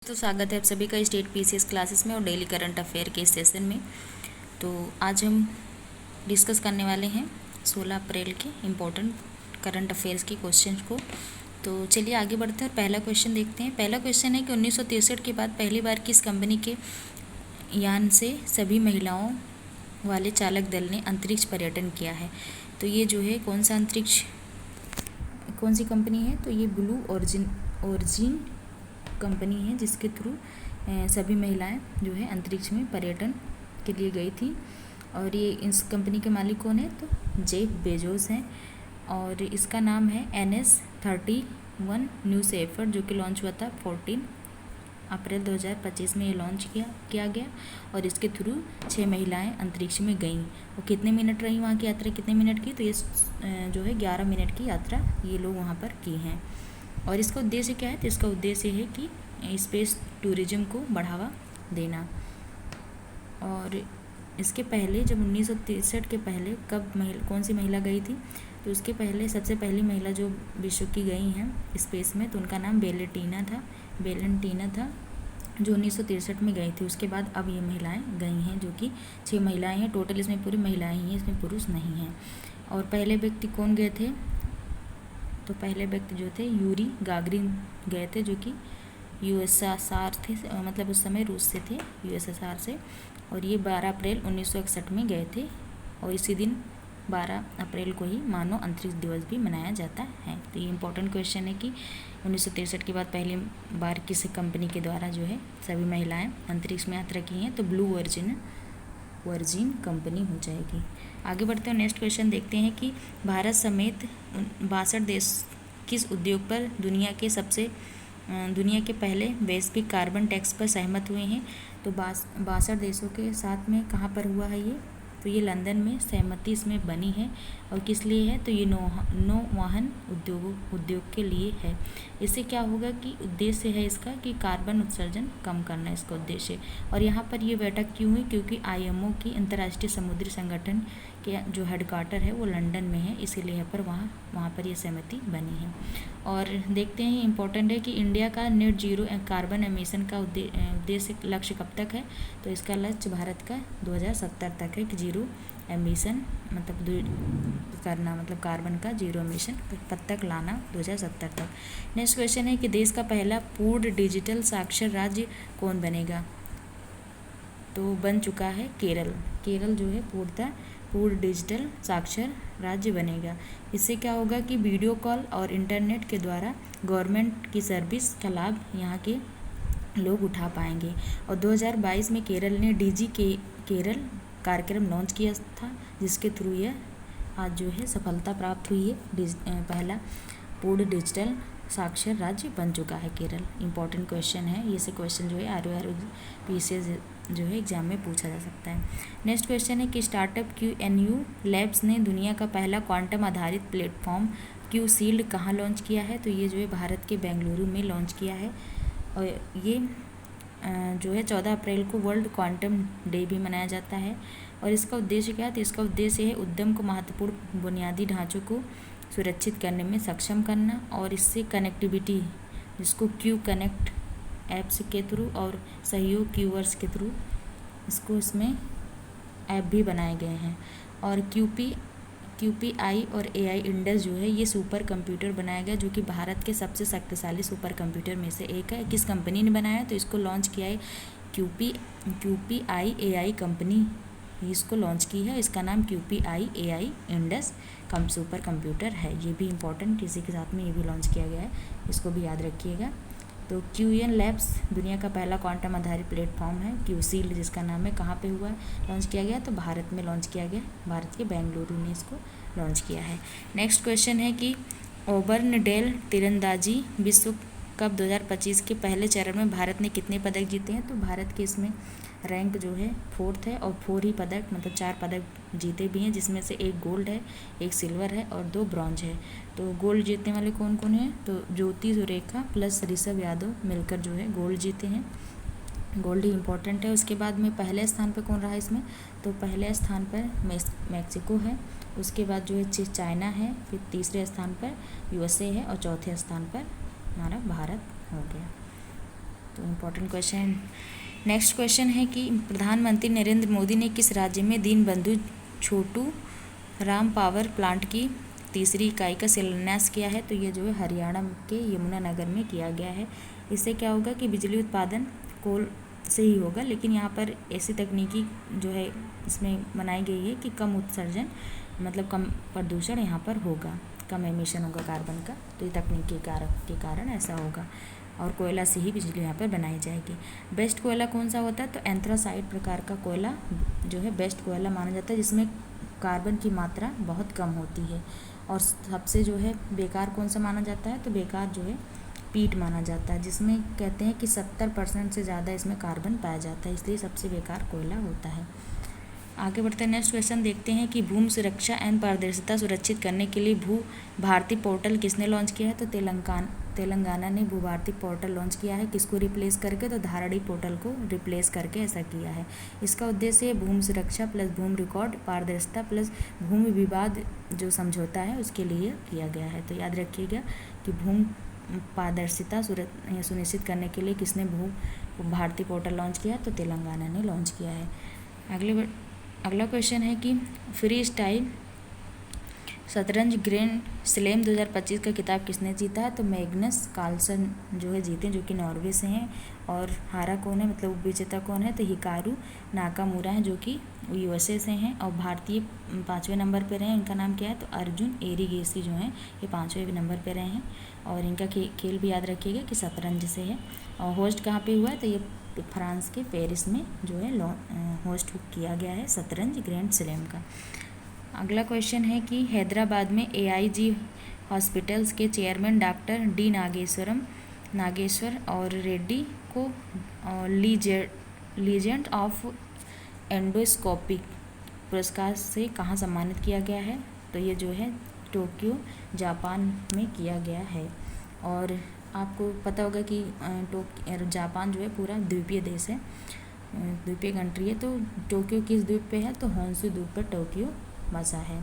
तो स्वागत है आप सभी का स्टेट पीसीएस क्लासेस में और डेली करंट अफेयर के सेशन में। तो आज हम डिस्कस करने वाले हैं 16 अप्रैल के इम्पोर्टेंट करंट अफेयर्स के क्वेश्चन को। तो चलिए आगे बढ़ते हैं और पहला क्वेश्चन देखते हैं। पहला क्वेश्चन है कि 1963 के बाद पहली बार किस कंपनी के यान से सभी महिलाओं वाले चालक दल ने अंतरिक्ष पर्यटन किया है। तो ये जो है कौन सी कंपनी है, तो ये ब्लू ओरिजिन कंपनी है जिसके थ्रू सभी महिलाएं जो है अंतरिक्ष में पर्यटन के लिए गई थी। और ये इस कंपनी के मालिक कौन है, तो जेफ बेजोस हैं। और इसका नाम है NS-31 न्यू सेफर, जो कि लॉन्च हुआ था 14 अप्रैल 2025 में ये लॉन्च किया गया। और इसके थ्रू 6 महिलाएं अंतरिक्ष में गईं। और कितने मिनट रही वहाँ की यात्रा, कितने मिनट की, तो ये जो है 11 मिनट की यात्रा ये लोग वहाँ पर की हैं। और इसका उद्देश्य क्या है, तो इसका उद्देश्य है कि स्पेस टूरिज्म को बढ़ावा देना। और इसके पहले जब 1963 के पहले कौन सी महिला गई थी, तो उसके पहले सबसे पहली महिला जो विश्व की गई हैं स्पेस में, तो उनका नाम वेलेंटीना था जो 1963 में गई थी। उसके बाद अब ये महिलाएं गई हैं, जो कि 6 महिलाएं हैं टोटल, इसमें पूरी महिलाएं ही हैं, इसमें पुरुष नहीं हैं। और पहले व्यक्ति कौन गए थे, तो पहले व्यक्ति जो थे यूरी गागरिन गए थे, जो कि USSR थे, मतलब उस समय रूस से थे, USSR से। और ये 12 अप्रैल 1961 में गए थे। और इसी दिन 12 अप्रैल को ही मानव अंतरिक्ष दिवस भी मनाया जाता है। तो ये इंपॉर्टेंट क्वेश्चन है कि 1963 के बाद पहली बार किस कंपनी के द्वारा जो है सभी महिलाएं अंतरिक्ष में यात्रा की हैं, तो ब्लू वर्जिन कंपनी हो जाएगी। आगे बढ़ते हैं, नेक्स्ट क्वेश्चन देखते हैं कि भारत समेत 62 देश किस उद्योग पर दुनिया के पहले वैश्विक कार्बन टैक्स पर सहमत हुए हैं। तो 62 देशों के साथ में कहाँ पर हुआ है ये, तो ये लंदन में सहमति इसमें बनी है। और किस लिए है, तो ये नौवहन उद्योग के लिए है। इससे क्या होगा कि उद्देश्य है इसका कि कार्बन उत्सर्जन कम करना इसका उद्देश्य। और यहाँ पर ये बैठक क्यों हुई, क्योंकि IMO की अंतर्राष्ट्रीय समुद्री संगठन के जो हेडक्वार्टर है वो लंदन में है, इसीलिए यहाँ पर वहाँ पर ये सहमति बनी है। और देखते हैं इम्पोर्टेंट है कि इंडिया का नेट जीरो कार्बन एमिशन का उद्देश्य लक्ष्य कब तक है, तो इसका लक्ष्य भारत का 2070 तक है कि जीरो एमिशन मतलब कार्बन का जीरो एमिशन कब तक लाना, 2070 तक। नेक्स्ट क्वेश्चन है कि देश का पहला पूर्ण डिजिटल साक्षर राज्य कौन बनेगा, तो बन चुका है केरल जो है पूर्ण डिजिटल साक्षर राज्य बनेगा। इससे क्या होगा कि वीडियो कॉल और इंटरनेट के द्वारा गवर्नमेंट की सर्विस का लाभ यहाँ के लोग उठा पाएंगे। और 2022 में केरल ने केरल कार्यक्रम लॉन्च किया था, जिसके थ्रू यह आज जो है सफलता प्राप्त हुई है। पहला पूर्ण डिजिटल साक्षर राज्य बन चुका है केरल। इंपॉर्टेंट क्वेश्चन है, ये से क्वेश्चन जो है ROR PCS जो है एग्जाम में पूछा जा सकता है। नेक्स्ट क्वेश्चन है कि स्टार्टअप QNU लैब्स ने दुनिया का पहला क्वांटम आधारित प्लेटफॉर्म QShield कहाँ लॉन्च किया है, तो ये जो है भारत के बेंगलुरु में लॉन्च किया है। और ये जो है 14 अप्रैल को वर्ल्ड क्वांटम डे भी मनाया जाता है। और इसका उद्देश्य क्या है, तो इसका उद्देश्य है उद्यम को महत्वपूर्ण बुनियादी ढांचों को सुरक्षित करने में सक्षम करना, और इससे कनेक्टिविटी जिसको Q कनेक्ट ऐप्स के थ्रू और सहयोग क्यूवर्स के थ्रू इसमें ऐप भी बनाए गए हैं। और QPI और AI इंडस जो है ये सुपर कंप्यूटर बनाया गया, जो कि भारत के सबसे शक्तिशाली सुपर कंप्यूटर में से एक है। किस कंपनी ने बनाया, तो इसको लॉन्च किया है QPI AI कंपनी इसको लॉन्च की है। इसका नाम QPI AI Indus super computer है। ये भी इम्पोर्टेंट, इसी के साथ में ये भी लॉन्च किया गया है, इसको भी याद रखिएगा। तो QN लैब्स दुनिया का पहला क्वांटम आधारित प्लेटफॉर्म है। QShield जिसका नाम है कहाँ पे हुआ लॉन्च किया गया, तो भारत में लॉन्च किया गया, भारत के बेंगलुरु ने इसको लॉन्च किया है। नेक्स्ट क्वेश्चन है कि ओबर्नडेल तीरंदाजी विश्व कप 2025 के पहले चरण में भारत ने कितने पदक जीते हैं, तो भारत के इसमें रैंक जो है 4th है। और 4 ही पदक मतलब 4 पदक जीते भी हैं, जिसमें से 1 गोल्ड है, 1 सिल्वर है और 2 ब्रॉन्ज है। तो गोल्ड जीतने वाले कौन कौन हैं, तो ज्योति सुरेखा प्लस ऋषभ यादव मिलकर जो है गोल्ड जीते हैं। गोल्ड ही इंपॉर्टेंट है। उसके बाद में पहले स्थान पर कौन रहा इसमें, तो पहले स्थान पर मैक्सिको है, उसके बाद जो है चाइना है, फिर तीसरे स्थान पर USA है और चौथे स्थान पर हमारा भारत हो गया। तो इम्पोर्टेंट क्वेश्चन। नेक्स्ट क्वेश्चन है कि प्रधानमंत्री नरेंद्र मोदी ने किस राज्य में दीनबंधु छोटू राम पावर प्लांट की तीसरी इकाई का शिलान्यास किया है? तो ये जो है हरियाणा के यमुनानगर में किया गया है। इससे क्या होगा कि बिजली उत्पादन कोल से ही होगा, लेकिन यहाँ पर ऐसी तकनीकी जो है इसमें बनाई गई है कि कम उत्सर्जन, मतलब कम प्रदूषण यहाँ पर होगा, कम एमिशन होगा कार्बन का। तो ये तकनीकी के कारण ऐसा होगा और कोयला से ही बिजली यहाँ पर बनाई जाएगी। बेस्ट कोयला कौन सा होता है? तो एंथ्रासाइट प्रकार का कोयला जो है बेस्ट कोयला माना जाता है, जिसमें कार्बन की मात्रा बहुत कम होती है। और सबसे जो है बेकार कौन सा माना जाता है? तो बेकार जो है पीट माना जाता है, जिसमें कहते हैं कि 70% से ज़्यादा इसमें कार्बन पाया जाता है, इसलिए सबसे बेकार कोयला होता है। आगे बढ़ते हैं, नेक्स्ट क्वेश्चन देखते हैं कि भूमि सुरक्षा एवं पारदर्शिता सुरक्षित करने के लिए भू भारती पोर्टल किसने लॉन्च किया है? तो तेलंगाना ने भू भारती पोर्टल लॉन्च किया है। किसको रिप्लेस करके? तो धारणी पोर्टल को रिप्लेस करके ऐसा किया है। इसका उद्देश्य भूमि सुरक्षा प्लस भूमि रिकॉर्ड पारदर्शिता प्लस भूमि विवाद जो समझौता है उसके लिए किया गया है। तो याद रखिएगा कि भूमि पारदर्शिता सुनिश्चित करने के लिए किसने भू भारती पोर्टल लॉन्च किया? तो तेलंगाना ने लॉन्च किया है। अगला क्वेश्चन है कि फ्री स्टाइल शतरंज ग्रैंड स्लैम 2025 का खिताब किसने जीता है? तो मैग्नस कार्लसन जो है जीते, जो कि नॉर्वे से हैं। और हारा कौन है, मतलब विजेता कौन है? तो हिकारू नाकामुरा है, जो कि यूएसए से हैं। और भारतीय 5वें नंबर पर रहे हैं, इनका नाम क्या है? तो अर्जुन एरिगेसी जो हैं ये 5वें नंबर पर रहे हैं। और इनका खेल भी याद रखिएगा कि शतरंज से है। और होस्ट कहाँ पे हुआ है? तो ये फ्रांस के पेरिस में जो है होस्ट किया गया है शतरंज ग्रैंड स्लैम का। अगला क्वेश्चन है कि हैदराबाद में AIG हॉस्पिटल्स के चेयरमैन डॉक्टर डी नागेश्वर और रेड्डी को लीजेंड ऑफ एंडोस्कोपिक पुरस्कार से कहाँ सम्मानित किया गया है? तो ये जो है टोक्यो जापान में किया गया है। और आपको पता होगा कि जापान जो है पूरा द्वीपीय देश है, द्वीपीय कंट्री है। तो टोक्यो किस द्वीप पे है? तो होन्शु द्वीप पर टोक्यो बसा है।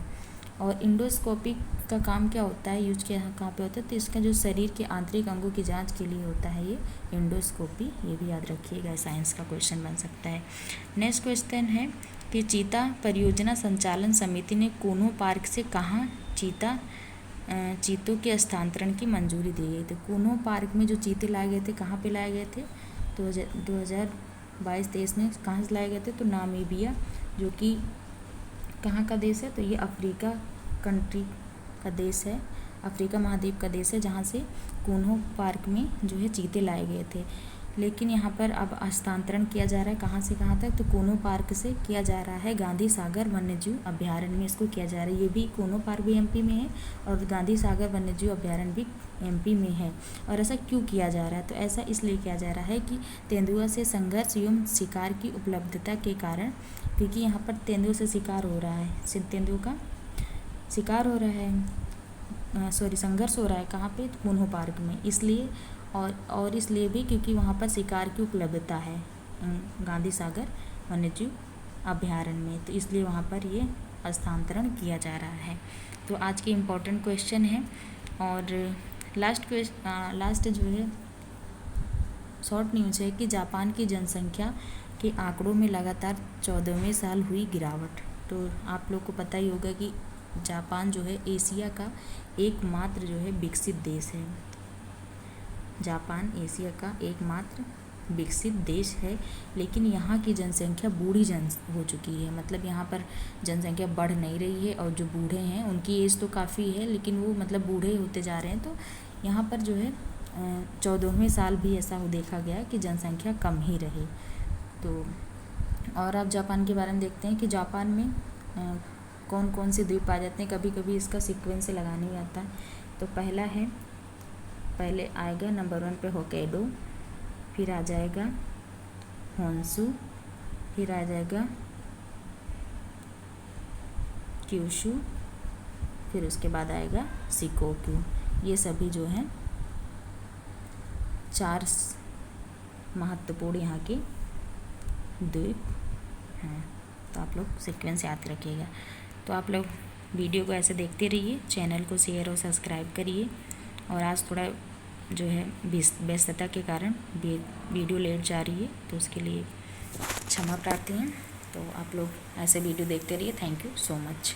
और इंडोस्कोपिक का काम क्या होता है, यूज क्या कहाँ पे होता है? तो इसका जो शरीर के आंतरिक अंगों की जांच के लिए होता है ये इंडोस्कोपी। ये भी याद रखिएगा, साइंस का क्वेश्चन बन सकता है। नेक्स्ट क्वेश्चन है कि चीता परियोजना संचालन समिति ने कूनो पार्क से कहाँ चीतों के हस्तांतरण की मंजूरी दी गई थी? कूनो पार्क में जो चीते लाए गए थे कहाँ पे लाए गए थे? तो 2022-23 में कहाँ से लाए गए थे? तो नामीबिया, जो कि कहाँ का देश है? तो ये अफ्रीका कंट्री का देश है, अफ्रीका महाद्वीप का देश है, जहाँ से कूनो पार्क में जो है चीते लाए गए थे। लेकिन यहाँ पर अब हस्तांतरण किया जा रहा है कहाँ से कहाँ तक? तो कूनो पार्क से किया जा रहा है गांधी सागर वन्यजीव अभ्यारण्य में इसको किया जा रहा है। ये भी कूनो पार्क भी MP में है और गांधी सागर वन्यजीव अभ्यारण्य भी MP में है। और ऐसा क्यों किया जा रहा है? तो ऐसा इसलिए किया जा रहा है कि तेंदुआ से संघर्ष एवं शिकार की उपलब्धता के कारण, क्योंकि यहाँ पर तेंदुए से शिकार हो रहा है, तेंदुओं का शिकार हो रहा है, संघर्ष हो रहा है कहाँ पे? तो कूनो पार्क में। इसलिए और इसलिए भी क्योंकि वहाँ पर शिकार की उपलब्धता है गांधी सागर वन्यजीव अभ्यारण्य में, तो इसलिए वहाँ पर ये हस्तांतरण किया जा रहा है। तो आज के इम्पोर्टेंट क्वेश्चन है। और लास्ट जो है शॉर्ट न्यूज़ है कि जापान की जनसंख्या के आंकड़ों में लगातार 14वें साल हुई गिरावट। तो आप लोग को पता ही होगा कि जापान जो है एशिया का एकमात्र जो है विकसित देश है। जापान एशिया का एकमात्र विकसित देश है, लेकिन यहाँ की जनसंख्या बूढ़ी हो चुकी है। मतलब यहाँ पर जनसंख्या बढ़ नहीं रही है और जो बूढ़े हैं उनकी एज तो काफ़ी है, लेकिन वो मतलब बूढ़े होते जा रहे हैं। तो यहाँ पर जो है 14वें साल भी ऐसा देखा गया कि जनसंख्या कम ही रही। तो और आप जापान के बारे में देखते हैं कि जापान में कौन कौन से द्वीप पाए जाते हैं। कभी कभी इसका सीक्वेंस से लगाने ही आता है। तो पहले आएगा नंबर 1 पे होक्काइडो, फिर आ जाएगा होन्शु, फिर आ जाएगा क्यूशू, फिर उसके बाद आएगा शिकोकू। ये सभी जो हैं 4 महत्वपूर्ण यहाँ के द्वीप हैं। तो आप लोग सीक्वेंस याद रखिएगा। तो आप लोग वीडियो को ऐसे देखते रहिए, चैनल को शेयर और सब्सक्राइब करिए। और आज थोड़ा जो है व्यस्तता के कारण वीडियो लेट जा रही है, तो उसके लिए क्षमा प्रार्थी हैं। तो आप लोग ऐसे वीडियो देखते रहिए। Thank you so much.